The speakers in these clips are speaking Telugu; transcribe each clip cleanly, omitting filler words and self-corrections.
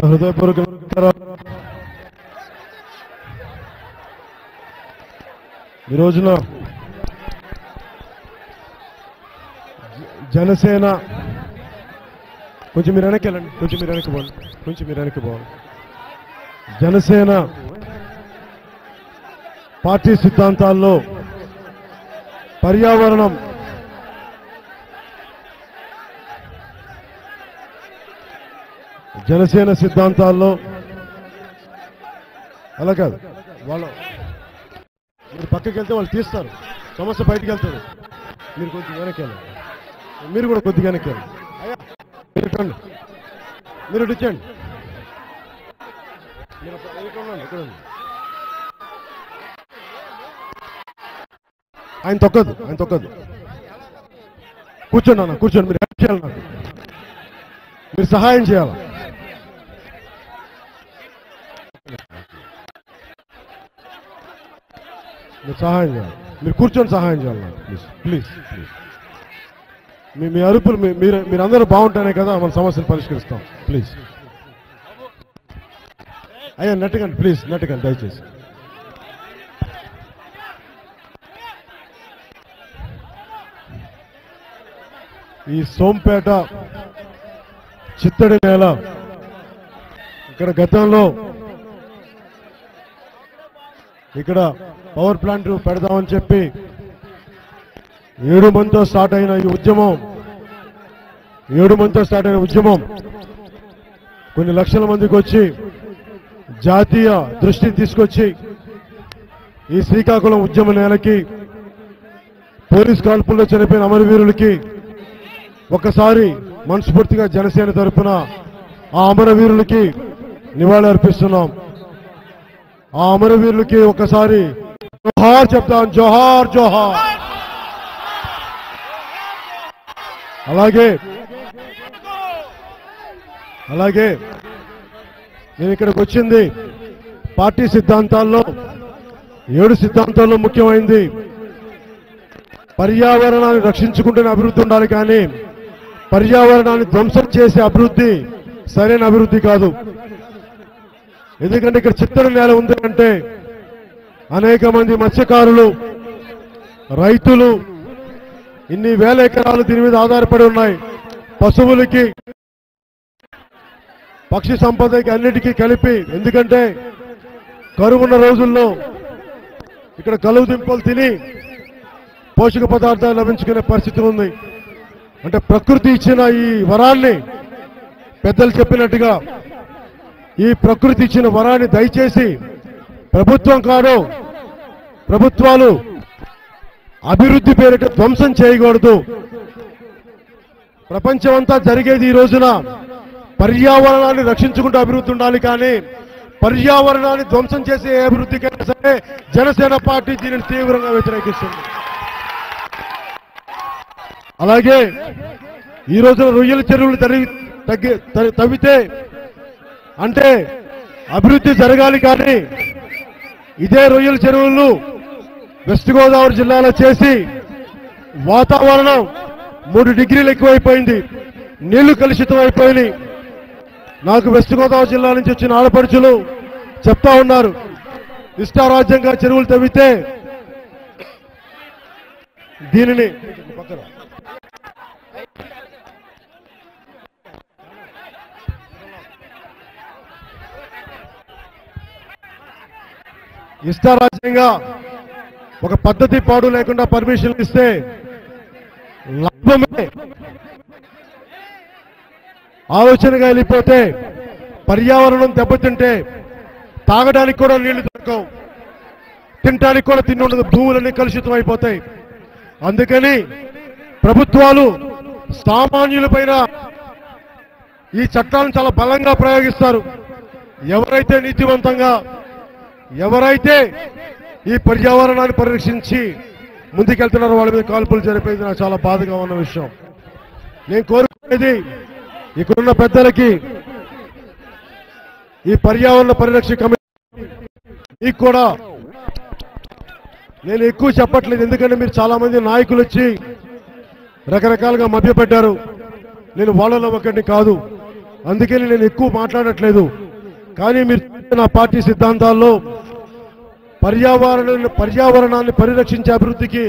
హృదయపూర్వక ఈ రోజున జనసేన కొంచెం మీరు వెనక్కి వెళ్ళండి, కొంచెం మీరు వెనక్కి పోండి, కొంచెం మీరు వెనక్కి పోండి. జనసేన పార్టీ సిద్ధాంతాల్లో పర్యావరణం జనసేన సిద్ధాంతాల్లో అలా కాదు, వాళ్ళు మీరు పక్కకి వెళ్తే వాళ్ళు తీస్తారు, సమస్య బయటికి వెళ్తుంది. మీరు కొంచెం వెనక్కి వెళ్ళండి, మీరు కూడా కొద్దిగా వెనక్కి వెళ్ళండి. అయ్యా మీరు ఇట్టండి, మీరు ఇచ్చండి, ఆయన తొక్కదు, ఆయన తొక్కదు. కూర్చోండి అన్న, కూర్చోండి. మీరు హెల్ప్ చేయాలి, నాకు మీరు సహాయం చేయాలి. మీరు సహాయం చేయాలి, మీరు కూర్చొని సహాయం చేయాలి నాకు, ప్లీజ్ ప్లీజ్ ప్లీజ్. మీ అరుపులు మీరందరూ బాగుంటేనే కదా మన సమస్యను పరిష్కరిస్తాం. ప్లీజ్ అయ్యా నెట్టకండి, ప్లీజ్ నెట్టకండి దయచేసి. ఈ సోంపేట చిత్తడి నేల, ఇక్కడ గతంలో ఇక్కడ పవర్ ప్లాంట్ పెడదామని చెప్పి 7 మందితో స్టార్ట్ అయిన ఈ ఉద్యమం, 7 మందితో స్టార్ట్ అయిన ఉద్యమం కొన్ని లక్షల మందికి వచ్చి జాతీయ దృష్టిని తీసుకొచ్చి ఈ శ్రీకాకుళం ఉద్యమ నేలకి, పోలీస్ కాల్పుల్లో చనిపోయిన అమరవీరులకి ఒక్కసారి మనస్ఫూర్తిగా జనసేన తరఫున ఆ అమరవీరులకి నివాళి అర్పిస్తున్నాం. ఆ అమరవీరులకి ఒక్కసారి జోహార్ చెప్తాం, జోహార్ జోహార్. అలాగే నేను ఇక్కడికి వచ్చింది పార్టీ సిద్ధాంతాల్లో 7 సిద్ధాంతాల్లో ముఖ్యమైనది పర్యావరణాన్ని రక్షించుకుంటూనే అభివృద్ధి ఉండాలి, కానీ పర్యావరణాన్ని ధ్వంసం చేసే అభివృద్ధి సరైన అభివృద్ధి కాదు. ఎందుకంటే ఇక్కడ చిత్తడి నేల ఉంది అంటే అనేక మంది మత్స్యకారులు, రైతులు ఇన్ని వేల ఎకరాలు దీని మీద ఆధారపడి ఉన్నాయి. పశువులకి, పక్షి సంపదకి అన్నిటికీ కలిపి. ఎందుకంటే కరువున్న రోజుల్లో ఇక్కడ కలువు దింపలు తిని పోషక పదార్థాలు లభించుకునే పరిస్థితి ఉంది. అంటే ప్రకృతి ఇచ్చిన ఈ వరాన్ని, పెద్దలు చెప్పినట్టుగా ఈ ప్రకృతి ఇచ్చిన వరాన్ని దయచేసి ప్రభుత్వం కాదు, ప్రభుత్వాలు అభివృద్ధి పేరిట ధ్వంసం చేయకూడదు. ప్రపంచమంతా జరిగేది ఈ రోజున పర్యావరణాన్ని రక్షించుకుంటూ అభివృద్ధి ఉండాలి, కానీ పర్యావరణాన్ని ధ్వంసం చేసే ఏ అభివృద్ధికైనా సరే జనసేన పార్టీ దీనిని తీవ్రంగా వ్యతిరేకిస్తుంది. అలాగే ఈ రోజున రొయ్యల చెరువులు తవ్వితే అంటే అభివృద్ధి జరగాలి, కానీ ఇదే రొయ్యల చెరువులను వెస్ట్ గోదావరి జిల్లాలో చేసి వాతావరణం 3 డిగ్రీలు ఎక్కువైపోయింది, నీళ్లు కలుషితం అయిపోయినాయి. నాకు వెస్ట్ గోదావరి జిల్లా నుంచి వచ్చిన ఆడపడుచులు చెప్తా ఉన్నారు, ఇష్టారాజ్యంగా చెరువులు తవ్వితే దీనిని ఇష్టారాజ్యంగా ఒక పద్ధతి పాడు లేకుండా పర్మిషన్ ఇస్తే లాభమే. ఆలోచనగా వెళ్ళిపోతే పర్యావరణం దెబ్బతింటే తాగడానికి కూడా నీళ్లు దొరకవు, తినడానికి కూడా తిండి ఉండదు, భూములన్నీ కలుషితం అయిపోతాయి. అందుకని ప్రభుత్వాలు సామాన్యులపైన ఈ చట్టాలను చాలా బలంగా ప్రయోగిస్తారు. ఎవరైతే నీతివంతంగా, ఎవరైతే ఈ పర్యావరణాన్ని పరిరక్షించి ముందుకెళ్తున్నారో వాళ్ళ మీద కాల్పులు జరిపేది నాకు చాలా బాధగా ఉన్న విషయం. నేను కోరుకునేది ఇక్కడున్న పెద్దలకి, ఈ పర్యావరణ పరిరక్షణ కమిటీ కూడా నేను ఎక్కువ చెప్పట్లేదు, ఎందుకంటే మీరు చాలా మంది నాయకులు వచ్చి రకరకాలుగా మభ్యపెట్టారు. నేను వాళ్ళలో ఒకరిని కాదు, అందుకని నేను ఎక్కువ మాట్లాడట్లేదు. కానీ మీరు నా పార్టీ సిద్ధాంతాల్లో పర్యావరణాన్ని పరిరక్షించే అభివృద్ధికి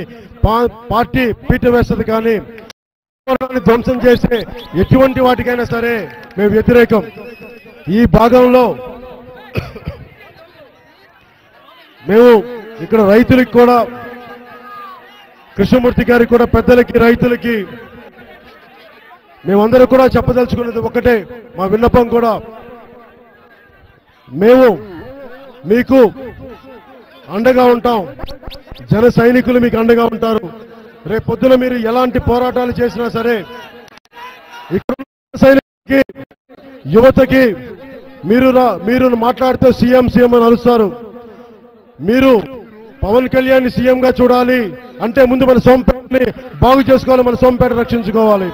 పార్టీ పీట వేస్తుంది, కానీ పర్యావరణాన్ని ధ్వంసం చేసే ఎటువంటి వాటికైనా సరే మేము వ్యతిరేకం. ఈ భాగంలో మేము ఇక్కడ రైతులకి కూడా, కృష్ణమూర్తి గారికి కూడా, పెద్దలకి, రైతులకి మేమందరూ కూడా చెప్పదలుచుకున్నది ఒకటే. మా విన్నపం కూడా, మేము మీకు అండగా ఉంటాం. జన సైనికులు మీకు అండగా ఉంటారు. రేపు పొద్దున మీరు ఎలాంటి పోరాటాలు చేసినా సరే, ఇక్కడ సైనికులకి, యువతకి మీరు మాట్లాడితే సీఎం అని అరుస్తారు. మీరు పవన్ కళ్యాణ్ సీఎంగా చూడాలి అంటే ముందు మన సోంపేటని బాగు చేసుకోవాలి, మన సోంపేట రక్షించుకోవాలి,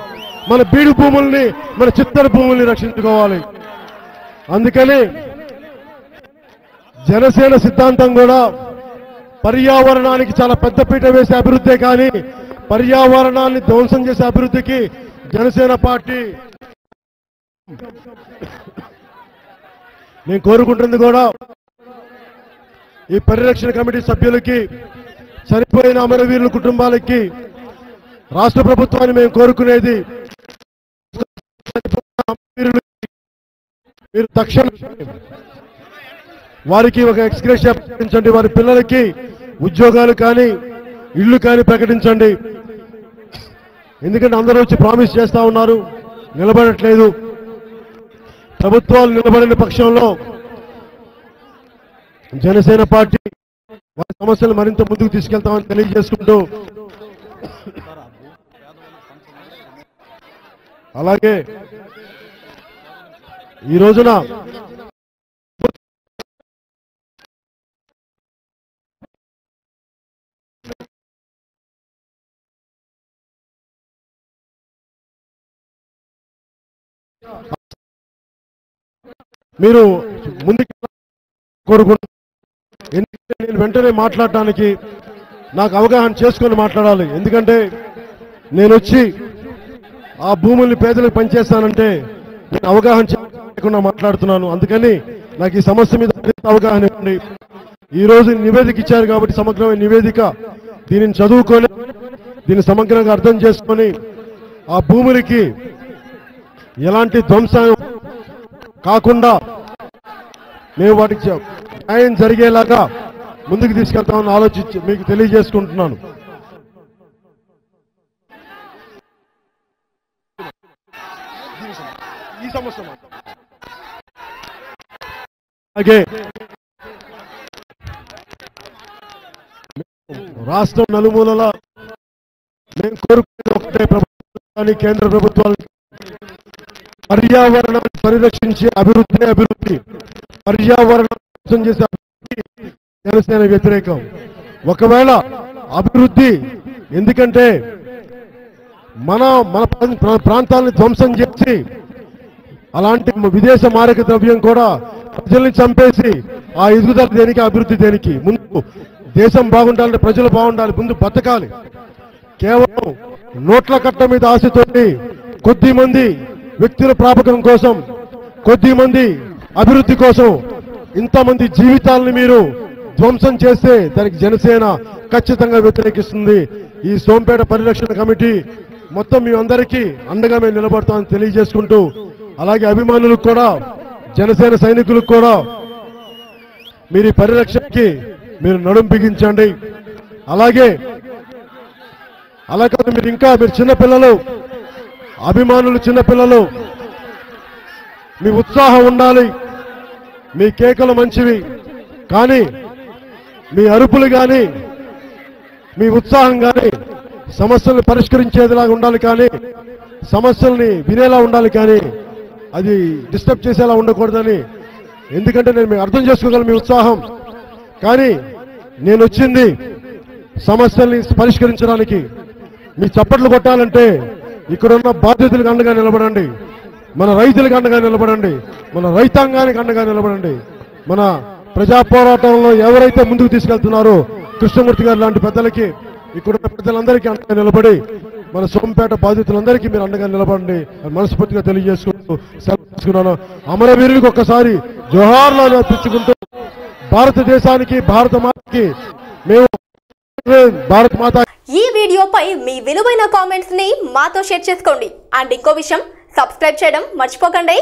మన బీడు భూముల్ని, మన చిత్తర భూముల్ని రక్షించుకోవాలి. అందుకని జనసేన సిద్ధాంతం కూడా పర్యావరణానికి చాలా పెద్దపీట వేసే అభివృద్ధే, కానీ పర్యావరణాన్ని ధ్వంసం చేసే అభివృద్ధికి జనసేన పార్టీ నేను కోరుకుంటుంది కూడా ఈ పరిరక్షణ కమిటీ సభ్యులకి, చనిపోయిన అమరవీరుల కుటుంబాలకి, రాష్ట్ర ప్రభుత్వాన్ని మేము కోరుకునేది మీరు తక్షణ వారికి ఒక ఎక్స్గ్రేషియా ప్రకటించండి. వారి పిల్లలకి ఉద్యోగాలు కానీ ఇళ్లు కానీ ప్రకటించండి. ఎందుకంటే అందరూ వచ్చి ప్రామిస్ చేస్తా ఉన్నారు, నిలబడట్లేదు. ప్రభుత్వాలు నిలబడిన పక్షంలో జనసేన పార్టీ వారి సమస్యలు మరింత ముందుకు తీసుకెళ్తామని తెలియజేసుకుంటూ, అలాగే ఈ రోజున మీరు ముందుకు కోరుకుంటున్నారు. ఎందుకంటే నేను వెంటనే మాట్లాడటానికి నాకు అవగాహన చేసుకొని మాట్లాడాలి. ఎందుకంటే నేను వచ్చి ఆ భూముల్ని పేదలకు పనిచేస్తానంటే నేను అవగాహన లేకుండా మాట్లాడుతున్నాను. అందుకని నాకు ఈ సమస్య మీద అవగాహన ఇవ్వండి. ఈరోజు నివేదిక ఇచ్చారు కాబట్టి సమగ్రమైన నివేదిక, దీనిని చదువుకొని దీన్ని సమగ్రంగా అర్థం చేసుకొని ఆ భూములకి ఎలాంటి ధ్వంసం కాకుండా మేము వాటికి న్యాయం జరిగేలాగా ముందుకు తీసుకెళ్తామని ఆలోచించి మీకు తెలియజేసుకుంటున్నాను. ఈ సమస్య అలాగే రాష్ట్రం నలుమూలలా మేము కోరుకునే ఒకటే, ప్రభుత్వాన్ని, కేంద్ర ప్రభుత్వాలు పర్యావరణాన్ని పరిరక్షించే అభివృద్ధి, పర్యావరణం చేసే అభివృద్ధి జనసేన వ్యతిరేకం. ఒకవేళ అభివృద్ధి, ఎందుకంటే మన ప్రాంతాలను ధ్వంసం చేసి అలాంటి విదేశ మారక ద్రవ్యం కూడా ప్రజల్ని చంపేసి ఆ ఎదుగుదల దేనికి, అభివృద్ధి దేనికి? ముందు దేశం బాగుండాలంటే ప్రజలు బాగుండాలి, ముందు బతకాలి. కేవలం నోట్ల కట్ట మీద ఆశతోటి కొద్ది మంది వ్యక్తుల ప్రాపకం కోసం, కొద్ది మంది అభివృద్ధి కోసం ఇంతమంది జీవితాలను మీరు ధ్వంసం చేస్తే దానికి జనసేన ఖచ్చితంగా వ్యతిరేకిస్తుంది. ఈ సోంపేట పరిరక్షణ కమిటీ మొత్తం మీ అందరికీ అండగా మేము నిలబడతామని తెలియజేసుకుంటూ, అలాగే అభిమానులకు కూడా, జనసేన సైనికులకు కూడా మీరు ఈ పరిరక్షణకి మీరు నడుం బిగించండి. అలాగే మీరు చిన్నపిల్లలు, అభిమానులు చిన్నపిల్లలు, మీ ఉత్సాహం ఉండాలి. మీ కేకలు మంచివి, కానీ మీ అరుపులు కానీ, మీ ఉత్సాహం కానీ సమస్యలను పరిష్కరించేదిలాగా ఉండాలి, కానీ సమస్యల్ని వినేలా ఉండాలి, కానీ అది డిస్టర్బ్ చేసేలా ఉండకూడదని. ఎందుకంటే నేను అర్థం చేసుకోగలను మీ ఉత్సాహం, కానీ నేను వచ్చింది సమస్యల్ని పరిష్కరించడానికి. మీ చప్పట్లు కొట్టాలంటే ఇక్కడున్న బాధ్యతలకు అండగా నిలబడండి, మన రైతులకు అండగా నిలబడండి, మన రైతాంగానికి అండగా నిలబడండి. మన ప్రజా పోరాటంలో ఎవరైతే ముందుకు తీసుకెళ్తున్నారో కృష్ణమూర్తి గారు లాంటి పెద్దలకి, ఇక్కడున్న పెద్దలందరికీ అండగా నిలబడి మన సోంపేట బాధితులందరికీ మీరు అండగా నిలబడండి మనస్ఫూర్తిగా తెలియజేసుకుంటూ సెలవుకున్నాను. అమరవీరులకు ఒక్కసారి జోహార్లు అర్పించుకుంటూ భారతదేశానికి భారత మాతకి మేము భారత మాత. ఈ వీడియోపై మీ విలువైన కామెంట్స్ ని మాతో షేర్ చేసుకోండి. అండ్ ఇంకో విషయం, సబ్స్క్రైబ్ చేయడం మర్చిపోకండి.